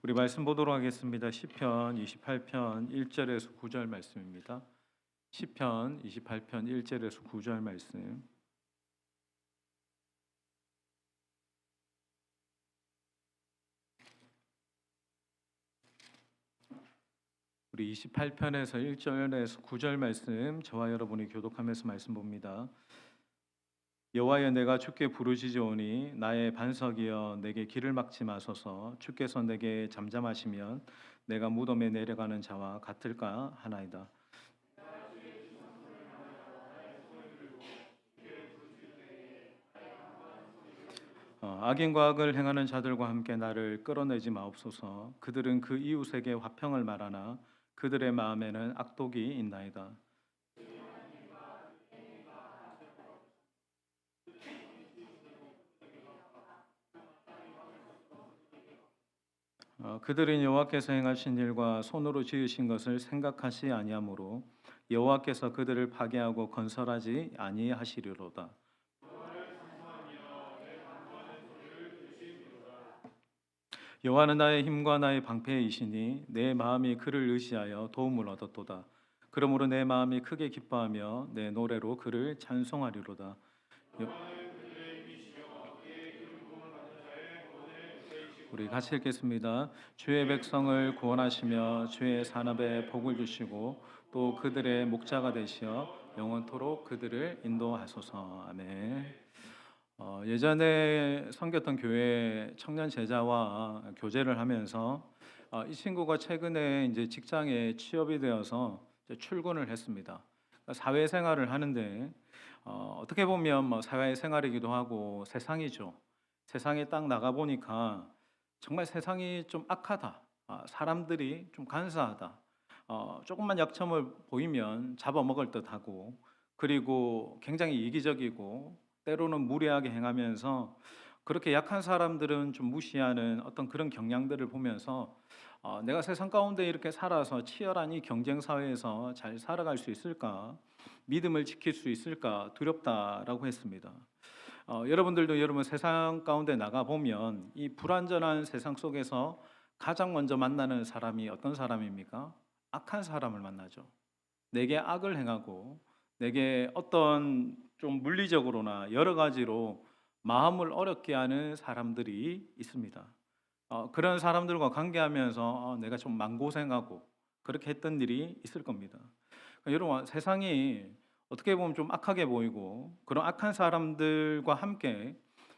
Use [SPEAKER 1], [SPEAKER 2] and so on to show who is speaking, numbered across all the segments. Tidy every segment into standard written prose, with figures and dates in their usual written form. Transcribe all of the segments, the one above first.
[SPEAKER 1] 우리 말씀 보도록 하겠습니다. 시편 28편 1절에서 9절 말씀입니다. 시편 28편 1절에서 9절 말씀. 우리 28편에서 1절에서 9절 말씀 저와 여러분이 교독하면서 말씀 봅니다. 여호와여, 내가 주께 부르짖으오니 나의 반석이여 내게 길을 막지 마소서. 주께서 내게 잠잠하시면 내가 무덤에 내려가는 자와 같을까 하나이다. 악인과 악을 행하는 자들과 함께 나를 끌어내지 마옵소서. 그들은 그 이웃에게 화평을 말하나 그들의 마음에는 악독이 있나이다. 그들은 여호와께서 행하신 일과 손으로 지으신 것을 생각하지 아니하므로 여호와께서 그들을 파괴하고 건설하지 아니하시리로다. 여호와는 나의 힘과 나의 방패이시니 내 마음이 그를 의지하여 도움을 얻었도다. 그러므로 내 마음이 크게 기뻐하며 내 노래로 그를 찬송하리로다. 우리 같이 읽겠습니다. 주의 백성을 구원하시며 주의 산업에 복을 주시고 또 그들의 목자가 되시어 영원토록 그들을 인도하소서. 아멘. 예전에 섬겼던 교회 청년 제자와 교제를 하면서 이 친구가 최근에 이제 직장에 취업이 되어서 이제 출근을 했습니다. 그러니까 사회생활을 하는데 어떻게 보면 뭐 사회생활이기도 하고 세상이죠. 세상에 딱 나가 보니까 정말 세상이 좀 악하다. 사람들이 좀 간사하다. 조금만 약점을 보이면 잡아먹을 듯하고, 그리고 굉장히 이기적이고 때로는 무례하게 행하면서 그렇게 약한 사람들은 좀 무시하는 어떤 그런 경향들을 보면서 내가 세상 가운데 이렇게 살아서 치열한 이 경쟁 사회에서 잘 살아갈 수 있을까? 믿음을 지킬 수 있을까? 두렵다라고 했습니다. 여러분들도 여러분 세상 가운데 나가 보면 이 불완전한 세상 속에서 가장 먼저 만나는 사람이 어떤 사람입니까? 악한 사람을 만나죠. 내게 악을 행하고 내게 어떤 좀 물리적으로나 여러 가지로 마음을 어렵게 하는 사람들이 있습니다. 그런 사람들과 관계하면서 내가 좀 마음고생하고 그렇게 했던 일이 있을 겁니다. 여러분, 세상이 어떻게 보면 좀 악하게 보이고 그런 악한 사람들과 함께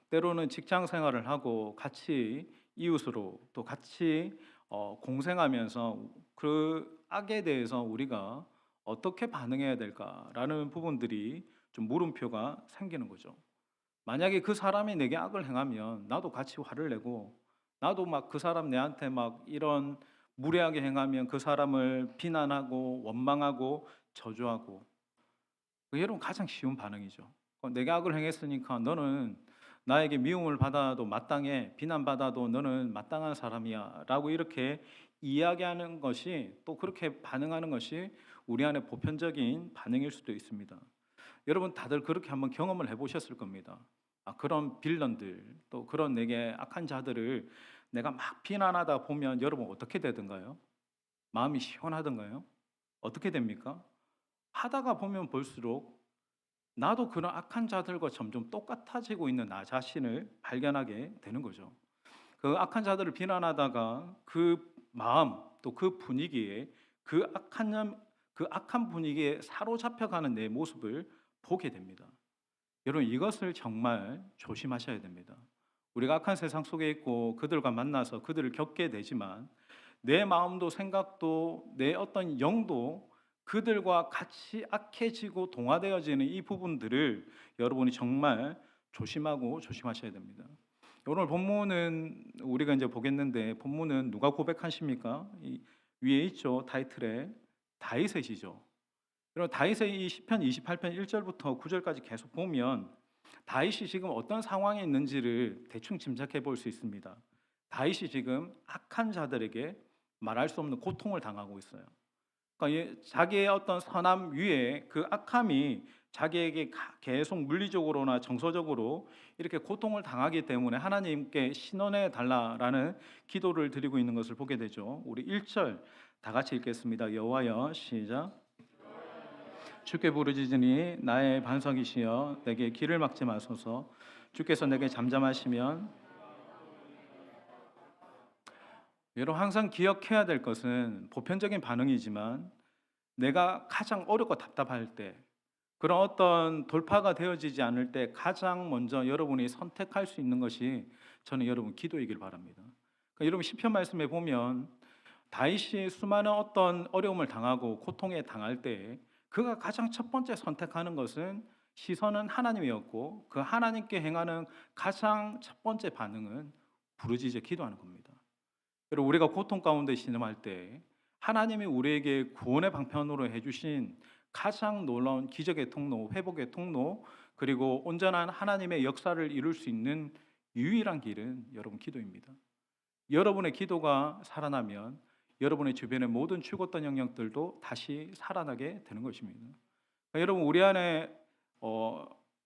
[SPEAKER 1] 때로는 직장 생활을 하고 같이 이웃으로 또 같이 공생하면서 그 악에 대해서 우리가 어떻게 반응해야 될까라는 부분들이 좀 물음표가 생기는 거죠. 만약에 그 사람이 내게 악을 행하면 나도 같이 화를 내고 나도 막 그 사람 내한테 막 이런 무례하게 행하면 그 사람을 비난하고 원망하고 저주하고, 여러분 가장 쉬운 반응이죠. 내가 악을 행했으니까 너는 나에게 미움을 받아도 마땅해, 비난받아도 너는 마땅한 사람이야 라고 이렇게 이야기하는 것이, 또 그렇게 반응하는 것이 우리 안에 보편적인 반응일 수도 있습니다. 여러분 다들 그렇게 한번 경험을 해보셨을 겁니다. 그런 빌런들, 또 그런 내게 악한 자들을 내가 막 비난하다 보면 여러분 어떻게 되던가요? 마음이 시원하던가요? 어떻게 됩니까? 하다가 보면 볼수록 나도 그런 악한 자들과 점점 똑같아지고 있는 나 자신을 발견하게 되는 거죠. 그 악한 자들을 비난하다가 그 마음, 또 그 분위기에, 그 악한 분위기에 사로잡혀가는 내 모습을 보게 됩니다. 여러분 이것을 정말 조심하셔야 됩니다. 우리가 악한 세상 속에 있고 그들과 만나서 그들을 겪게 되지만 내 마음도 생각도 내 어떤 영도 그들과 같이 악해지고 동화되어지는 이 부분들을 여러분이 정말 조심하고 조심하셔야 됩니다. 오늘 본문은 우리가 이제 보겠는데, 본문은 누가 고백하십니까? 위에 있죠, 타이틀에 다윗이죠. 여러분 다윗의 이 시편 28편 1절부터 9절까지 계속 보면 다윗이 지금 어떤 상황에 있는지를 대충 짐작해 볼 수 있습니다. 다윗이 지금 악한 자들에게 말할 수 없는 고통을 당하고 있어요. 그러니까 자기의 어떤 선함 위에 그 악함이 자기에게 계속 물리적으로나 정서적으로 이렇게 고통을 당하기 때문에 하나님께 신원해 달라라는 기도를 드리고 있는 것을 보게 되죠. 우리 1절 다 같이 읽겠습니다. 여호와여 시작. 주께 부르짖으니 나의 반석이시여 내게 길을 막지 마소서. 주께서 내게 잠잠하시면. 여러분 항상 기억해야 될 것은 보편적인 반응이지만 내가 가장 어렵고 답답할 때 그런 어떤 돌파가 되어지지 않을 때 가장 먼저 여러분이 선택할 수 있는 것이 저는 여러분 기도이길 바랍니다. 그러니까 여러분 시편 말씀에 보면 다윗이 수많은 어떤 어려움을 당하고 고통에 당할 때 그가 가장 첫 번째 선택하는 것은 시선은 하나님이었고 그 하나님께 행하는 가장 첫 번째 반응은 부르짖어 기도하는 겁니다. 그리고 우리가 고통 가운데 신음할 때 하나님이 우리에게 구원의 방편으로 해주신 가장 놀라운 기적의 통로, 회복의 통로, 그리고 온전한 하나님의 역사를 이룰 수 있는 유일한 길은 여러분 기도입니다. 여러분의 기도가 살아나면 여러분의 주변의 모든 죽었던 영역들도 다시 살아나게 되는 것입니다. 그러니까 여러분 우리 안에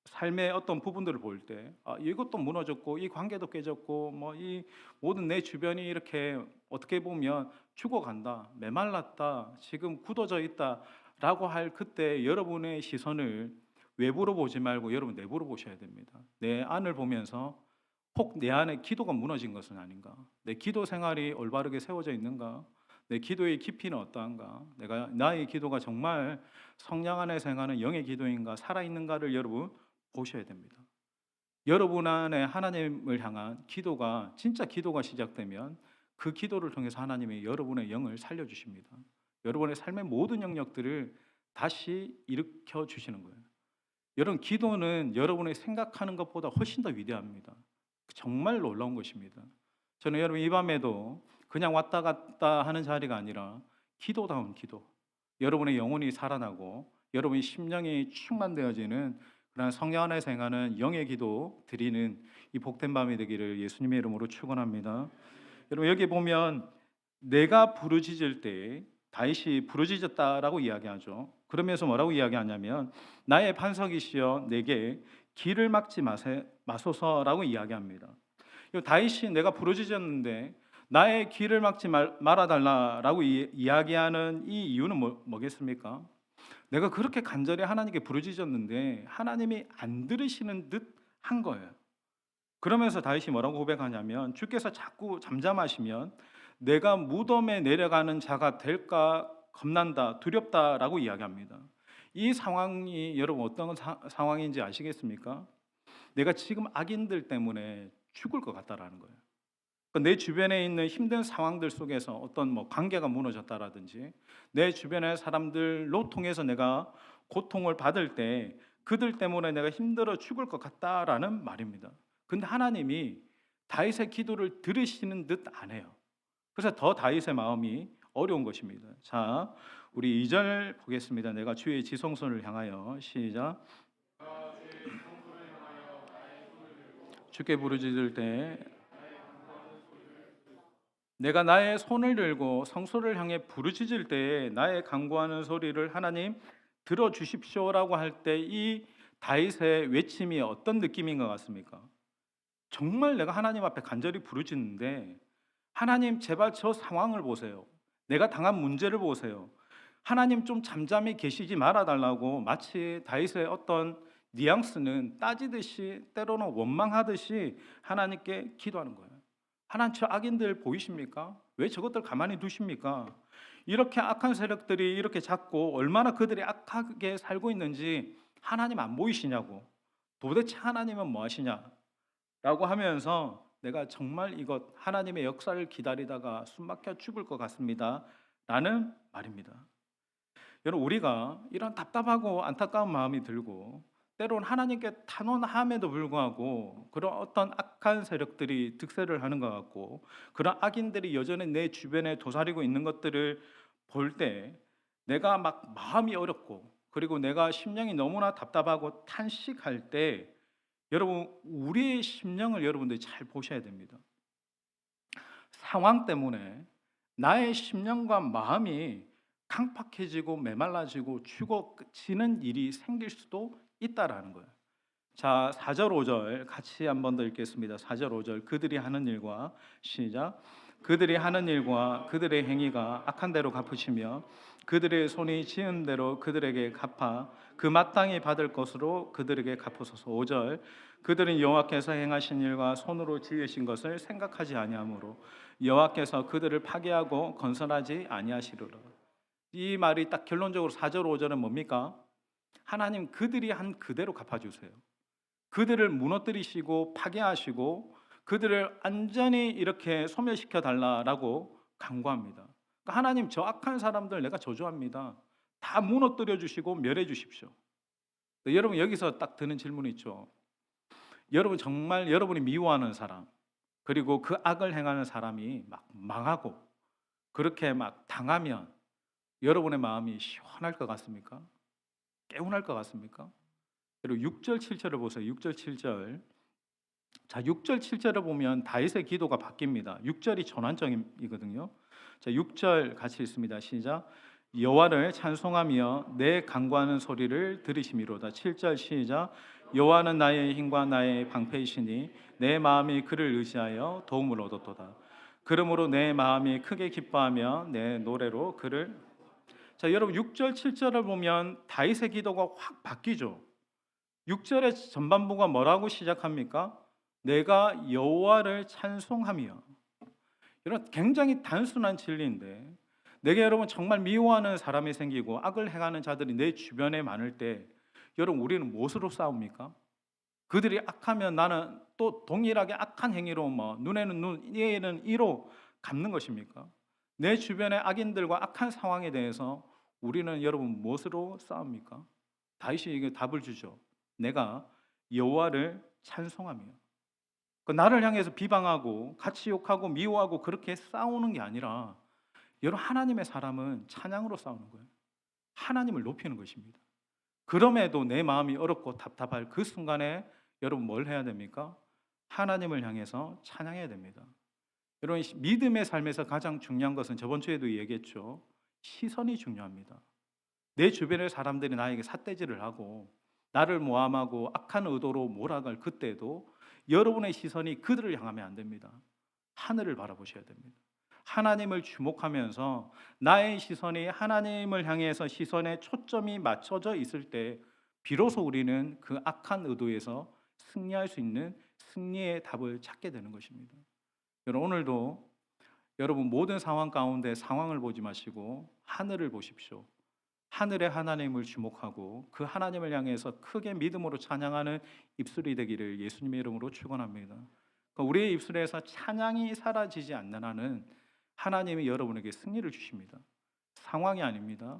[SPEAKER 1] 삶의 어떤 부분들을 볼 때 이것도 무너졌고 이 관계도 깨졌고 뭐 이 모든 내 주변이 이렇게 어떻게 보면 죽어간다, 메말랐다, 지금 굳어져 있다라고 할 그때 여러분의 시선을 외부로 보지 말고 여러분 내부로 보셔야 됩니다. 내 안을 보면서 혹 내 안에 기도가 무너진 것은 아닌가? 내 기도 생활이 올바르게 세워져 있는가? 내 기도의 깊이는 어떠한가? 나의 기도가 정말 성령 안에서 행하는 영의 기도인가? 살아있는가를 여러분 보셔야 됩니다. 여러분 안에 하나님을 향한 기도가 진짜 기도가 시작되면 그 기도를 통해서 하나님이 여러분의 영을 살려주십니다. 여러분의 삶의 모든 영역들을 다시 일으켜 주시는 거예요. 여러분 기도는 여러분이 생각하는 것보다 훨씬 더 위대합니다. 정말 놀라운 것입니다. 저는 여러분 이 밤에도 그냥 왔다 갔다 하는 자리가 아니라 기도다운 기도, 여러분의 영혼이 살아나고 여러분의 심령이 충만되어지는 그런 성령 안에서 행하는 영의 기도 드리는 이 복된 밤이 되기를 예수님의 이름으로 축원합니다. 여러분 여기 보면 내가 부르짖을 때 다윗이 부르짖었다라고 이야기하죠. 그러면서 뭐라고 이야기하냐면 나의 반석이시여 내게 길을 막지 마소서라고 이야기합니다. 다윗이 내가 부르짖었는데 나의 길을 막지 말아달라라고 이야기하는 이 이유는 뭐겠습니까? 내가 그렇게 간절히 하나님께 부르짖었는데 하나님이 안 들으시는 듯 한 거예요. 그러면서 다윗이 뭐라고 고백하냐면 주께서 자꾸 잠잠하시면 내가 무덤에 내려가는 자가 될까 겁난다, 두렵다라고 이야기합니다. 이 상황이 여러분 어떤 상황인지 아시겠습니까? 내가 지금 악인들 때문에 죽을 것 같다라는 거예요. 내 주변에 있는 힘든 상황들 속에서 어떤 관계가 무너졌다라든지 내 주변의 사람들로 통해서 내가 고통을 받을 때 그들 때문에 내가 힘들어 죽을 것 같다라는 말입니다. 근데 하나님이 다윗의 기도를 들으시는 듯 안 해요. 그래서 더 다윗의 마음이 어려운 것입니다. 자, 우리 2절 보겠습니다. 내가 주의 지성소를 향하여 시작. 주께 부르짖을 때 내가 나의 손을 들고 성소를 향해 부르짖을 때에 나의 간구하는 소리를 하나님 들어주십시오라고 할 때 이 다윗의 외침이 어떤 느낌인 것 같습니까? 정말 내가 하나님 앞에 간절히 부르짖는데 하나님 제발 저 상황을 보세요. 내가 당한 문제를 보세요. 하나님 좀 잠잠히 계시지 말아달라고 마치 다윗의 어떤 뉘앙스는 따지듯이 때로는 원망하듯이 하나님께 기도하는 거예요. 하나님 저 악인들 보이십니까? 왜 저것들 가만히 두십니까? 이렇게 악한 세력들이 이렇게 잡고 얼마나 그들이 악하게 살고 있는지 하나님 안 보이시냐고. 도대체 하나님은 뭐 하시냐? 라고 하면서 내가 정말 이것 하나님의 역사를 기다리다가 숨막혀 죽을 것 같습니다 라는 말입니다. 여러분 우리가 이런 답답하고 안타까운 마음이 들고 때로는 하나님께 탄원함에도 불구하고 그런 어떤 악한 세력들이 득세를 하는 것 같고 그런 악인들이 여전히 내 주변에 도사리고 있는 것들을 볼 때 내가 막 마음이 어렵고 그리고 내가 심령이 너무나 답답하고 탄식할 때 여러분 우리의 심령을 여러분들이 잘 보셔야 됩니다. 상황 때문에 나의 심령과 마음이 강팍해지고 메말라지고 죽어지는 일이 생길 수도 있다라는 거예요. 자, 4절 5절 같이 한 번 더 읽겠습니다. 4절 5절 그들이 하는 일과 시작. 그들이 하는 일과 그들의 행위가 악한 대로 갚으시며 그들의 손이 지은 대로 그들에게 갚아 그 마땅히 받을 것으로 그들에게 갚으소서. 5절 그들은 여호와께서 행하신 일과 손으로 지으신 것을 생각하지 아니하므로 여호와께서 그들을 파괴하고 건설하지 아니하시리라. 이 말이 딱 결론적으로 4절 5절은 뭡니까? 하나님 그들이 한 그대로 갚아주세요. 그들을 무너뜨리시고 파괴하시고 그들을 완전히 이렇게 소멸시켜 달라라고 간구합니다. 그러니까 하나님 저 악한 사람들 내가 저주합니다. 다 무너뜨려 주시고 멸해 주십시오. 여러분 여기서 딱 드는 질문이 있죠. 여러분 정말 여러분이 미워하는 사람 그리고 그 악을 행하는 사람이 막 망하고 그렇게 막 당하면 여러분의 마음이 시원할 것 같습니까? 개운할 것 같습니까? 그리고 6절 7절을 보세요. 6절 7절. 자, 6절 7절을 보면 다윗의 기도가 바뀝니다. 6절이 전환점이거든요. 자, 6절 같이 읽습니다. 시작. 여호와를 찬송하며 내 간구하는 소리를 들으심이로다. 7절 시작. 여호와는 나의 힘과 나의 방패이시니 내 마음이 그를 의지하여 도움을 얻었도다. 그러므로 내 마음이 크게 기뻐하며 내 노래로 그를. 자, 여러분 6절 7절을 보면 다윗의 기도가 확 바뀌죠. 6절의 전반부가 뭐라고 시작합니까? 내가 여호와를 찬송하며. 이런 굉장히 단순한 진리인데 내게 여러분 정말 미워하는 사람이 생기고 악을 행하는 자들이 내 주변에 많을 때 여러분 우리는 무엇으로 싸웁니까? 그들이 악하면 나는 또 동일하게 악한 행위로 뭐 눈에는 눈, 이에는 이로 갚는 것입니까? 내 주변의 악인들과 악한 상황에 대해서 우리는 여러분 무엇으로 싸웁니까? 다윗이 이게 답을 주죠. 내가 여호와를 찬송하며. 나를 향해서 비방하고 같이 욕하고 미워하고 그렇게 싸우는 게 아니라 여러분 하나님의 사람은 찬양으로 싸우는 거예요. 하나님을 높이는 것입니다. 그럼에도 내 마음이 어렵고 답답할 그 순간에 여러분 뭘 해야 됩니까? 하나님을 향해서 찬양해야 됩니다. 여러분 믿음의 삶에서 가장 중요한 것은 저번 주에도 얘기했죠. 시선이 중요합니다. 내 주변의 사람들이 나에게 삿대질을 하고 나를 모함하고 악한 의도로 몰아갈 그때도 여러분의 시선이 그들을 향하면 안 됩니다. 하늘을 바라보셔야 됩니다. 하나님을 주목하면서 나의 시선이 하나님을 향해서 시선의 초점이 맞춰져 있을 때 비로소 우리는 그 악한 의도에서 승리할 수 있는 승리의 답을 찾게 되는 것입니다. 여러분 오늘도 여러분 모든 상황 가운데 상황을 보지 마시고 하늘을 보십시오. 하늘의 하나님을 주목하고 그 하나님을 향해서 크게 믿음으로 찬양하는 입술이 되기를 예수님의 이름으로 축원합니다. 우리의 입술에서 찬양이 사라지지 않는 한은 하나님이 여러분에게 승리를 주십니다. 상황이 아닙니다.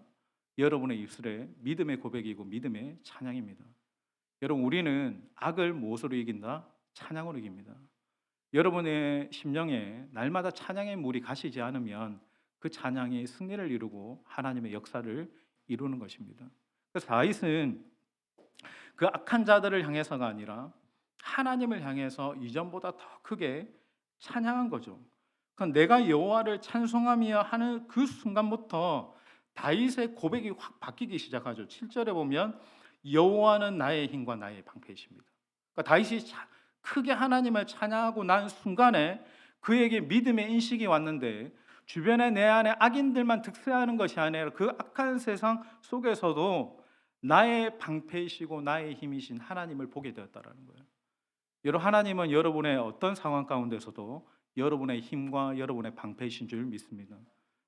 [SPEAKER 1] 여러분의 입술에 믿음의 고백이고 믿음의 찬양입니다. 여러분 우리는 악을 무엇으로 이긴다? 찬양으로 이깁니다. 여러분의 심령에 날마다 찬양의 물이 가시지 않으면 그 찬양이 승리를 이루고 하나님의 역사를 이루는 것입니다. 그래서 다윗은 그 악한 자들을 향해서가 아니라 하나님을 향해서 이전보다 더 크게 찬양한 거죠. 그러니까 내가 여호와를 찬송하며 하는 그 순간부터 다윗의 고백이 확 바뀌기 시작하죠. 7절에 보면 여호와는 나의 힘과 나의 방패이십니다. 그러니까 다윗이 크게 하나님을 찬양하고 난 순간에 그에게 믿음의 인식이 왔는데 주변에 내 안에 악인들만 득세하는 것이 아니라 그 악한 세상 속에서도 나의 방패이시고 나의 힘이신 하나님을 보게 되었다라는 거예요. 여러분 하나님은 여러분의 어떤 상황 가운데서도 여러분의 힘과 여러분의 방패이신 줄 믿습니다.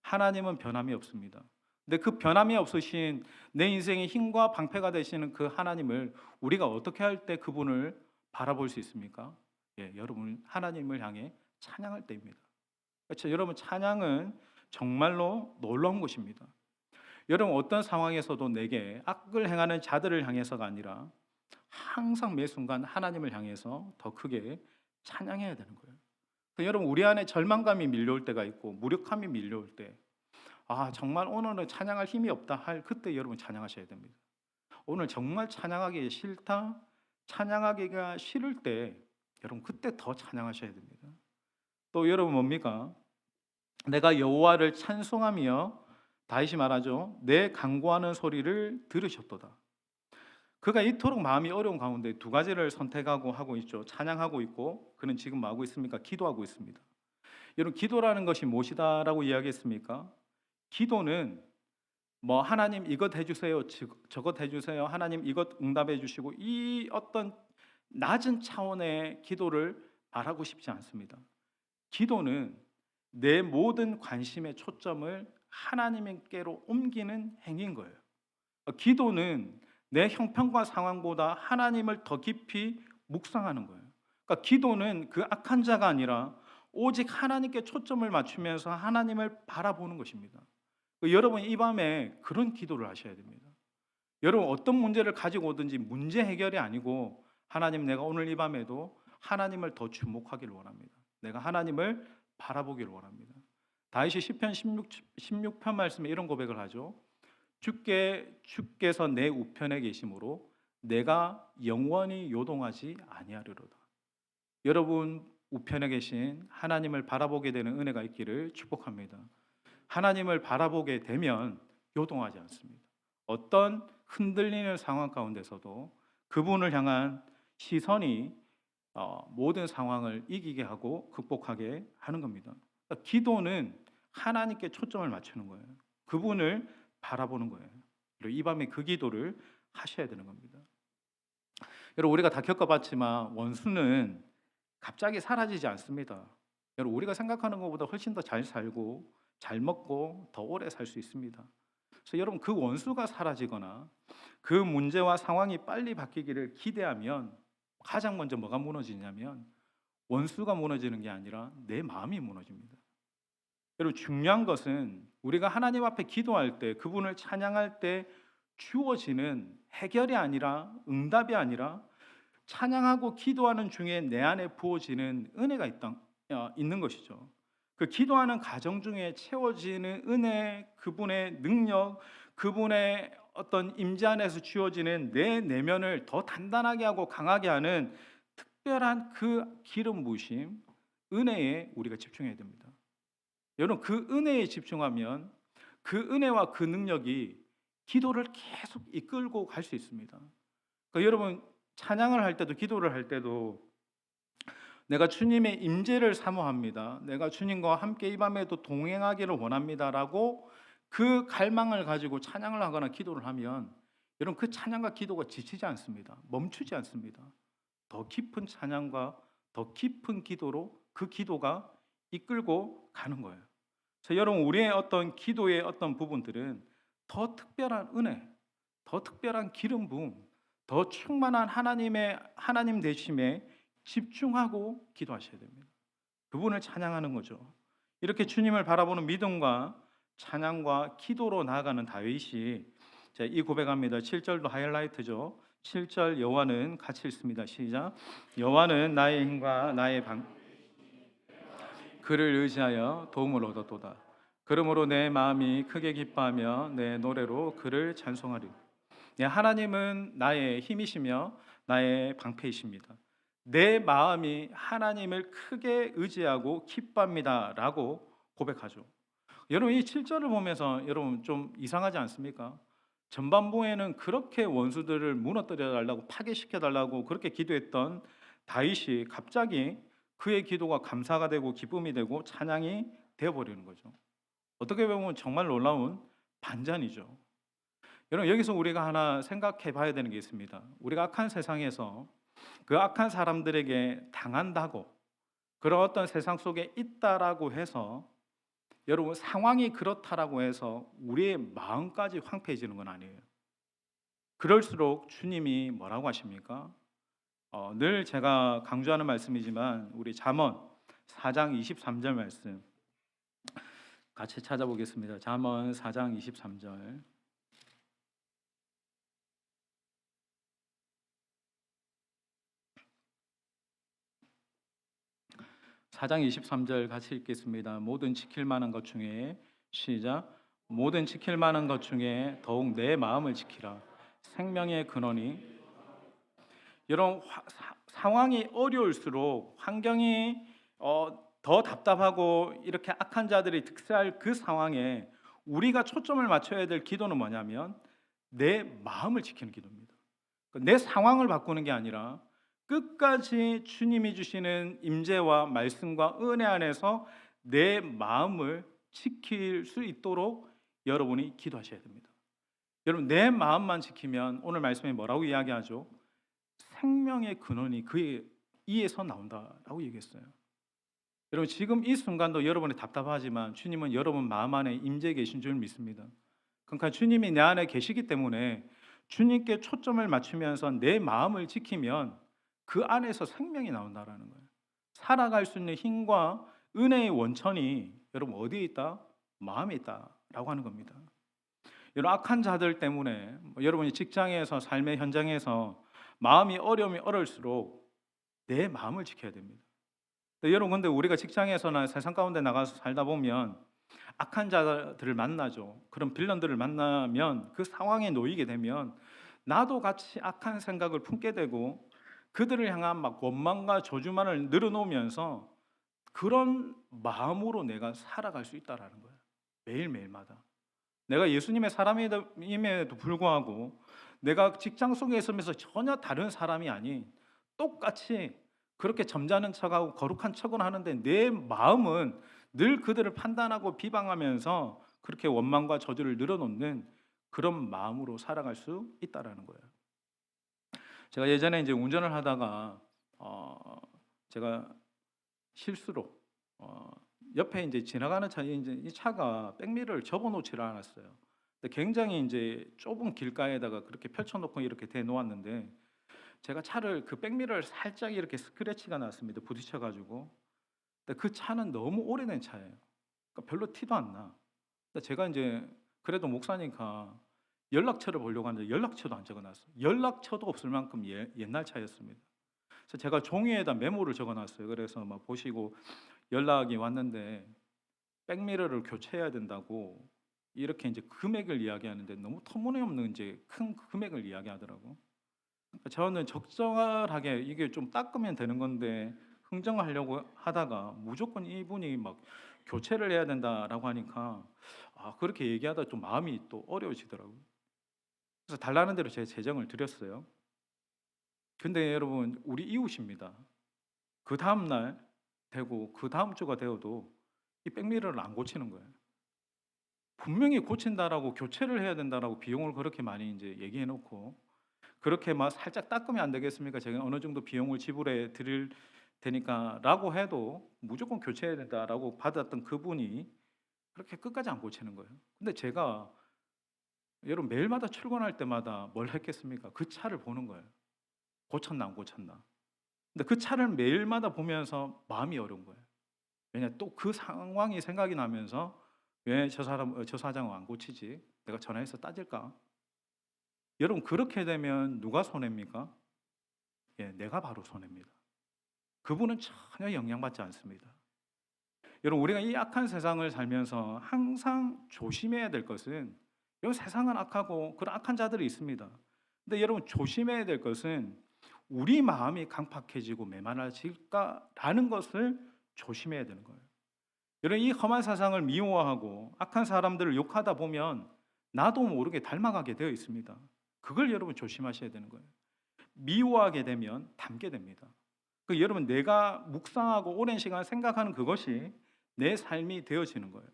[SPEAKER 1] 하나님은 변함이 없습니다. 근데 그 변함이 없으신 내 인생의 힘과 방패가 되시는 그 하나님을 우리가 어떻게 할 때 그분을 바라볼 수 있습니까? 여러분 하나님을 향해 찬양할 때입니다. 그렇죠? 여러분 찬양은 정말로 놀라운 것입니다. 여러분 어떤 상황에서도 내게 악을 행하는 자들을 향해서가 아니라 항상 매 순간 하나님을 향해서 더 크게 찬양해야 되는 거예요. 여러분 우리 안에 절망감이 밀려올 때가 있고 무력함이 밀려올 때 정말 오늘은 찬양할 힘이 없다 할 그때 여러분 찬양하셔야 됩니다. 오늘 정말 찬양하기 싫다, 찬양하기가 싫을 때 여러분 그때 더 찬양하셔야 됩니다. 또 여러분 뭡니까? 내가 여호와를 찬송하며 다윗이 말하죠. 내 간구하는 소리를 들으셨도다. 그가 이토록 마음이 어려운 가운데 두 가지를 선택하고 하고 있죠. 찬양하고 있고 그는 지금 뭐 하고 있습니까? 기도하고 있습니다. 여러분 기도라는 것이 무엇이다라고 이야기했습니까? 기도는 뭐 하나님 이것 해주세요, 저것 해주세요, 하나님 이것 응답해 주시고 이 어떤 낮은 차원의 기도를 바라고 싶지 않습니다. 기도는 내 모든 관심의 초점을 하나님께로 옮기는 행위인 거예요. 기도는 내 형편과 상황보다 하나님을 더 깊이 묵상하는 거예요. 그러니까 기도는 그 악한 자가 아니라 오직 하나님께 초점을 맞추면서 하나님을 바라보는 것입니다. 여러분 이 밤에 그런 기도를 하셔야 됩니다. 여러분 어떤 문제를 가지고 오든지 문제 해결이 아니고 하나님 내가 오늘 이 밤에도 하나님을 더 주목하기를 원합니다. 내가 하나님을 바라보기를 원합니다. 다윗이 시편 16편 말씀에 이런 고백을 하죠. 주께서 내 우편에 계심으로 내가 영원히 요동하지 아니하리로다. 여러분 우편에 계신 하나님을 바라보게 되는 은혜가 있기를 축복합니다. 하나님을 바라보게 되면 요동하지 않습니다. 어떤 흔들리는 상황 가운데서도 그분을 향한 시선이 모든 상황을 이기게 하고 극복하게 하는 겁니다. 그러니까 기도는 하나님께 초점을 맞추는 거예요. 그분을 바라보는 거예요. 이 밤에 그 기도를 하셔야 되는 겁니다. 여러분 우리가 다 겪어봤지만 원수는 갑자기 사라지지 않습니다. 여러분 우리가 생각하는 것보다 훨씬 더 잘 살고 잘 먹고 더 오래 살 수 있습니다. 그래서 여러분 그 원수가 사라지거나 그 문제와 상황이 빨리 바뀌기를 기대하면 가장 먼저 뭐가 무너지냐면 원수가 무너지는 게 아니라 내 마음이 무너집니다. 여러분 중요한 것은 우리가 하나님 앞에 기도할 때 그분을 찬양할 때 주어지는 해결이 아니라 응답이 아니라 찬양하고 기도하는 중에 내 안에 부어지는 은혜가 있는 것이죠. 그 기도하는 과정 중에 채워지는 은혜, 그분의 능력, 그분의 어떤 임재 안에서 주어지는 내 내면을 더 단단하게 하고 강하게 하는 특별한 그 기름 부으심, 은혜에 우리가 집중해야 됩니다. 여러분 그 은혜에 집중하면 그 은혜와 그 능력이 기도를 계속 이끌고 갈 수 있습니다. 그러니까 여러분 찬양을 할 때도 기도를 할 때도 내가 주님의 임재를 사모합니다. 내가 주님과 함께 이 밤에도 동행하기를 원합니다라고 그 갈망을 가지고 찬양을 하거나 기도를 하면 여러분 그 찬양과 기도가 지치지 않습니다. 멈추지 않습니다. 더 깊은 찬양과 더 깊은 기도로 그 기도가 이끌고 가는 거예요. 그래서 여러분 우리의 어떤 기도의 어떤 부분들은 더 특별한 은혜, 더 특별한 기름 부음, 더 충만한 하나님 되심에 집중하고 기도하셔야 됩니다. 그분을 찬양하는 거죠. 이렇게 주님을 바라보는 믿음과 찬양과 기도로 나아가는 다윗이 이 고백합니다. 7절도 하이라이트죠. 7절 여호와는 같이 읽습니다. 시작. 여호와는 나의 힘과 나의 그를 의지하여 도움을 얻었도다. 그러므로 내 마음이 크게 기뻐하며 내 노래로 그를 찬송하리. 하나님은 나의 힘이시며 나의 방패이십니다. 내 마음이 하나님을 크게 의지하고 기뻐합니다라고 고백하죠. 여러분 이 7절을 보면서 여러분 좀 이상하지 않습니까? 전반부에는 그렇게 원수들을 무너뜨려 달라고 파괴시켜 달라고 그렇게 기도했던 다윗이 갑자기 그의 기도가 감사가 되고 기쁨이 되고 찬양이 되어버리는 거죠. 어떻게 보면 정말 놀라운 반전이죠. 여러분 여기서 우리가 하나 생각해 봐야 되는 게 있습니다. 우리가 악한 세상에서 그 악한 사람들에게 당한다고 그런 어떤 세상 속에 있다라고 해서 여러분 상황이 그렇다라고 해서 우리의 마음까지 황폐해지는 건 아니에요. 그럴수록 주님이 뭐라고 하십니까? 늘 제가 강조하는 말씀이지만 우리 잠언 4장 23절 말씀 같이 찾아보겠습니다. 잠언 4장 23절 4장 23절 같이 읽겠습니다. 모든 지킬 만한 것 중에 시작. 모든 지킬 만한 것 중에 더욱 내 마음을 지키라. 생명의 근원이. 여러분 상황이 어려울수록 환경이 더 답답하고 이렇게 악한 자들이 득세할 그 상황에 우리가 초점을 맞춰야 될 기도는 뭐냐면 내 마음을 지키는 기도입니다. 내 상황을 바꾸는 게 아니라 끝까지 주님이 주시는 임재와 말씀과 은혜 안에서 내 마음을 지킬 수 있도록 여러분이 기도하셔야 됩니다. 여러분, 내 마음만 지키면 오늘 말씀에 뭐라고 이야기하죠? 생명의 근원이 그의 이에서 나온다라고 얘기했어요. 여러분, 지금 이 순간도 여러분이 답답하지만 주님은 여러분 마음 안에 임재 계신 줄 믿습니다. 그러니까 주님이 내 안에 계시기 때문에 주님께 초점을 맞추면서 내 마음을 지키면 그 안에서 생명이 나온다라는 거예요. 살아갈 수 있는 힘과 은혜의 원천이 여러분 어디에 있다? 마음에 있다라고 하는 겁니다. 여러분, 악한 자들 때문에 여러분이 직장에서 삶의 현장에서 마음이 어려움이 어려울수록 내 마음을 지켜야 됩니다. 여러분, 근데 우리가 직장에서나 세상 가운데 나가서 살다 보면 악한 자들을 만나죠. 그런 빌런들을 만나면 그 상황에 놓이게 되면 나도 같이 악한 생각을 품게 되고 그들을 향한 막 원망과 저주만을 늘어놓으면서 그런 마음으로 내가 살아갈 수 있다라는 거예요. 매일매일마다. 내가 예수님의 사람임에도 불구하고 내가 직장 속에 있으면서 전혀 다른 사람이 아닌 똑같이 그렇게 점잖은 척하고 거룩한 척은 하는데 내 마음은 늘 그들을 판단하고 비방하면서 그렇게 원망과 저주를 늘어놓는 그런 마음으로 살아갈 수 있다라는 거예요. 제가 예전에 이제 운전을 하다가 제가 실수로 옆에 이제 지나가는 차에 이제 이 차가 백미러를 접어놓지를 않았어요. 근데 굉장히 이제 좁은 길가에다가 그렇게 펼쳐놓고 이렇게 대놓았는데 제가 차를 그 백미러를 살짝 이렇게 스크래치가 났습니다. 부딪혀가지고. 근데 그 차는 너무 오래된 차예요. 그러니까 별로 티도 안 나. 근데 제가 이제 그래도 목사니까 연락처를 보려고 하는데 연락처도 안 적어놨어요. 연락처도 없을 만큼 옛날 차였습니다. 그래서 제가 종이에다 메모를 적어놨어요. 그래서 막 보시고 연락이 왔는데 백미러를 교체해야 된다고 이렇게 이제 금액을 이야기하는데 너무 터무니없는 이제 큰 금액을 이야기하더라고. 그러니까 저는 적절하게 이게 좀 닦으면 되는 건데 흥정하려고 하다가 무조건 이분이 막 교체를 해야 된다라고 하니까 그렇게 얘기하다 좀 마음이 또 어려워지더라고요. 그래서 달라는 대로 제 재정을 드렸어요. 근데 여러분, 우리 이웃입니다. 그 다음 날 되고 그 다음 주가 되어도 이 백미러를 안 고치는 거예요. 분명히 고친다라고 교체를 해야 된다라고 비용을 그렇게 많이 이제 얘기해 놓고 그렇게 막 살짝 닦으면 안 되겠습니까? 제가 어느 정도 비용을 지불해 드릴 테니까라고 해도 무조건 교체해야 된다라고 받았던 그분이 그렇게 끝까지 안 고치는 거예요. 근데 제가 여러분 매일마다 출근할 때마다 뭘 했겠습니까? 그 차를 보는 거예요. 고쳤나 안 고쳤나. 근데 그 차를 매일마다 보면서 마음이 어려운 거예요. 왜냐 또 그 상황이 생각이 나면서 왜 저 사장은 안 고치지? 내가 전화해서 따질까? 여러분 그렇게 되면 누가 손해입니까? 예, 내가 바로 손해입니다. 그분은 전혀 영향받지 않습니다. 여러분 우리가 이 악한 세상을 살면서 항상 조심해야 될 것은 이 세상은 악하고 그런 악한 자들이 있습니다. 근데 여러분 조심해야 될 것은 우리 마음이 강팍해지고 메말라질까라는 것을 조심해야 되는 거예요. 여러분 이 험한 세상을 미워하고 악한 사람들을 욕하다 보면 나도 모르게 닮아가게 되어 있습니다. 그걸 여러분 조심하셔야 되는 거예요. 미워하게 되면 닮게 됩니다. 여러분 내가 묵상하고 오랜 시간 생각하는 그것이 내 삶이 되어지는 거예요.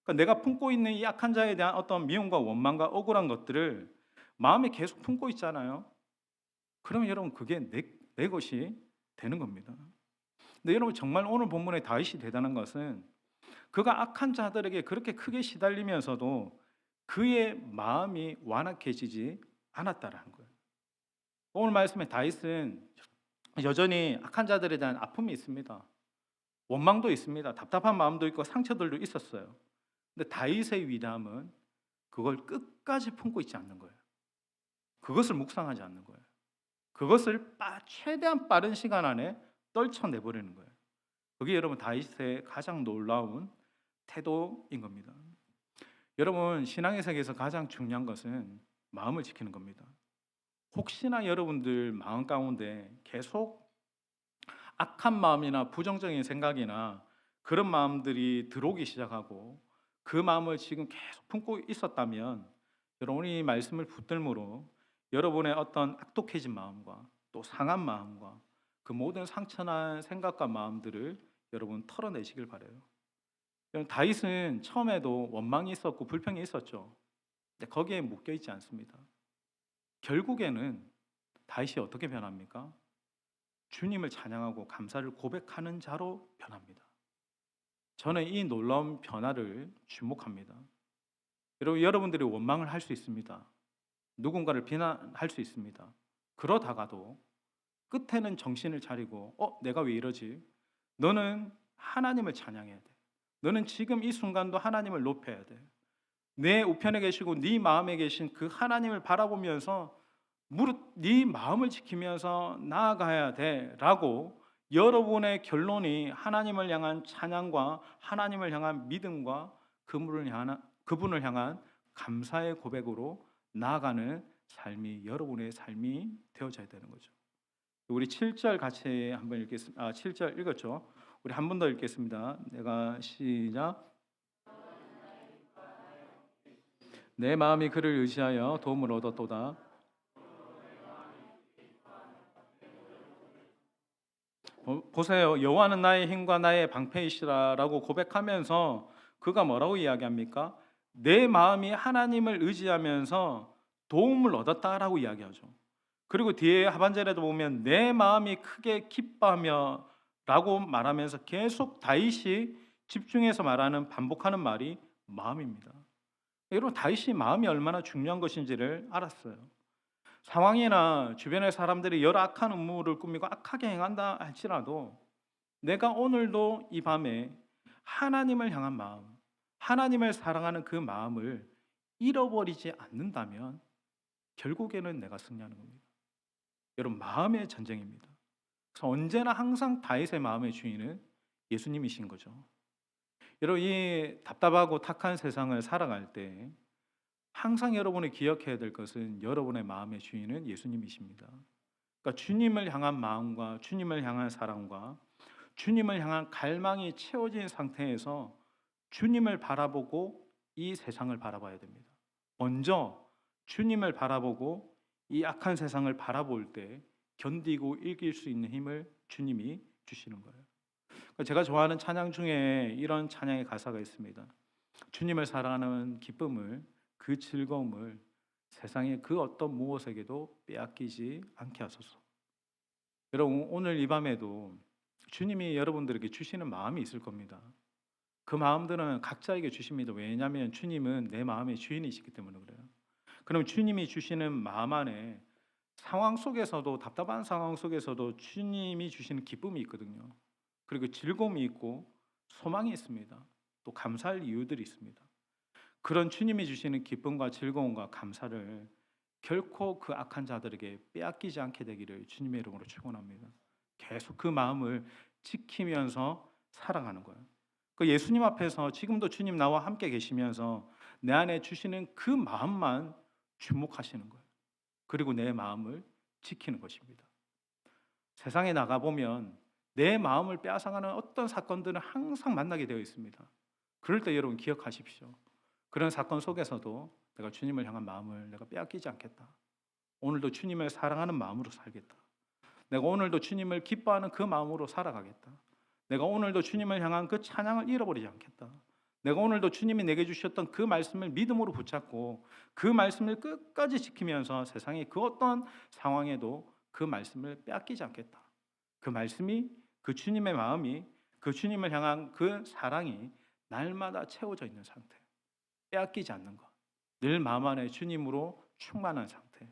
[SPEAKER 1] 그러니까 내가 품고 있는 이 악한 자에 대한 어떤 미움과 원망과 억울한 것들을 마음에 계속 품고 있잖아요. 그러면 여러분 그게 내 것이 되는 겁니다. 근데 여러분 정말 오늘 본문의 다윗이 대단한 것은 그가 악한 자들에게 그렇게 크게 시달리면서도 그의 마음이 완악해지지 않았다라는 거예요. 오늘 말씀에 다윗은 여전히 악한 자들에 대한 아픔이 있습니다. 원망도 있습니다. 답답한 마음도 있고 상처들도 있었어요. 근데 다윗의 위대함은 그걸 끝까지 품고 있지 않는 거예요. 그것을 묵상하지 않는 거예요. 그것을 최대한 빠른 시간 안에 떨쳐내버리는 거예요. 그게 여러분 다윗의 가장 놀라운 태도인 겁니다. 여러분 신앙의 세계에서 가장 중요한 것은 마음을 지키는 겁니다. 혹시나 여러분들 마음 가운데 계속 악한 마음이나 부정적인 생각이나 그런 마음들이 들어오기 시작하고 그 마음을 지금 계속 품고 있었다면 여러분이 이 말씀을 붙들므로 여러분의 어떤 악독해진 마음과 또 상한 마음과 그 모든 상처난 생각과 마음들을 여러분 털어내시길 바라요. 여러분, 다윗은 처음에도 원망이 있었고 불평이 있었죠. 근데 거기에 묶여 있지 않습니다. 결국에는 다윗이 어떻게 변합니까? 주님을 찬양하고 감사를 고백하는 자로 변합니다. 저는 이 놀라운 변화를 주목합니다. 여러분들이 원망을 할 수 있습니다. 누군가를 비난할 수 있습니다. 그러다가도 끝에는 정신을 차리고 내가 왜 이러지? 너는 하나님을 찬양해야 돼. 너는 지금 이 순간도 하나님을 높여야 돼. 내 우편에 계시고 네 마음에 계신 그 하나님을 바라보면서 무릇 네 마음을 지키면서 나아가야 돼라고 여러분의 결론이 하나님을 향한 찬양과 하나님을 향한 믿음과 그분을 향한 감사의 고백으로 나아가는 삶이 여러분의 삶이 되어져야 되는 거죠. 우리 7절 같이 한번 읽겠습니다. 7절 읽었죠? 우리 한 번 더 읽겠습니다. 내가 시작. 내 마음이 그를 의지하여 도움을 얻었도다. 보세요. 여호와는 나의 힘과 나의 방패이시라라고 고백하면서 그가 뭐라고 이야기합니까? 내 마음이 하나님을 의지하면서 도움을 얻었다라고 이야기하죠. 그리고 뒤에 하반절에도 보면 내 마음이 크게 기뻐하며라고 말하면서 계속 다윗이 집중해서 말하는 반복하는 말이 마음입니다. 여러분, 다윗이 마음이 얼마나 중요한 것인지를 알았어요. 상황이나 주변의 사람들이 여러 악한 음모를 꾸미고 악하게 행한다 할지라도 내가 오늘도 이 밤에 하나님을 향한 마음, 하나님을 사랑하는 그 마음을 잃어버리지 않는다면 결국에는 내가 승리하는 겁니다. 여러분, 마음의 전쟁입니다. 그래서 언제나 항상 다윗의 마음의 주인은 예수님이신 거죠. 여러분, 이 답답하고 탁한 세상을 살아갈 때 항상 여러분이 기억해야 될 것은 여러분의 마음의 주인은 예수님이십니다. 그러니까 주님을 향한 마음과 주님을 향한 사랑과 주님을 향한 갈망이 채워진 상태에서 주님을 바라보고 이 세상을 바라봐야 됩니다. 먼저 주님을 바라보고 이 악한 세상을 바라볼 때 견디고 이길 수 있는 힘을 주님이 주시는 거예요. 그러니까 제가 좋아하는 찬양 중에 이런 찬양의 가사가 있습니다. 주님을 사랑하는 기쁨을, 그 즐거움을 세상의 그 어떤 무엇에게도 빼앗기지 않게 하소서. 여러분, 오늘 이 밤에도 주님이 여러분들에게 주시는 마음이 있을 겁니다. 그 마음들은 각자에게 주십니다. 왜냐하면 주님은 내 마음의 주인이시기 때문에 그래요. 그럼 주님이 주시는 마음 안에 상황 속에서도, 답답한 상황 속에서도 주님이 주시는 기쁨이 있거든요. 그리고 즐거움이 있고 소망이 있습니다. 또 감사할 이유들이 있습니다. 그런 주님이 주시는 기쁨과 즐거움과 감사를 결코 그 악한 자들에게 빼앗기지 않게 되기를 주님의 이름으로 축원합니다. 계속 그 마음을 지키면서 살아가는 거예요. 그 예수님 앞에서 지금도 주님 나와 함께 계시면서 내 안에 주시는 그 마음만 주목하시는 거예요. 그리고 내 마음을 지키는 것입니다. 세상에 나가보면 내 마음을 빼앗아가는 어떤 사건들은 항상 만나게 되어 있습니다. 그럴 때 여러분 기억하십시오. 그런 사건 속에서도 내가 주님을 향한 마음을 내가 빼앗기지 않겠다. 오늘도 주님을 사랑하는 마음으로 살겠다. 내가 오늘도 주님을 기뻐하는 그 마음으로 살아가겠다. 내가 오늘도 주님을 향한 그 찬양을 잃어버리지 않겠다. 내가 오늘도 주님이 내게 주셨던 그 말씀을 믿음으로 붙잡고 그 말씀을 끝까지 지키면서 세상의 그 어떤 상황에도 그 말씀을 빼앗기지 않겠다. 그 말씀이, 그 주님의 마음이, 그 주님을 향한 그 사랑이 날마다 채워져 있는 상태. 빼앗기지 않는 것. 늘 마음 안에 주님으로 충만한 상태.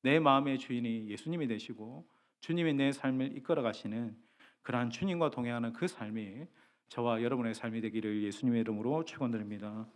[SPEAKER 1] 내 마음의 주인이 예수님이 되시고 주님이 내 삶을 이끌어 가시는 그러한 주님과 동행하는 그 삶이 저와 여러분의 삶이 되기를 예수님의 이름으로 축원드립니다.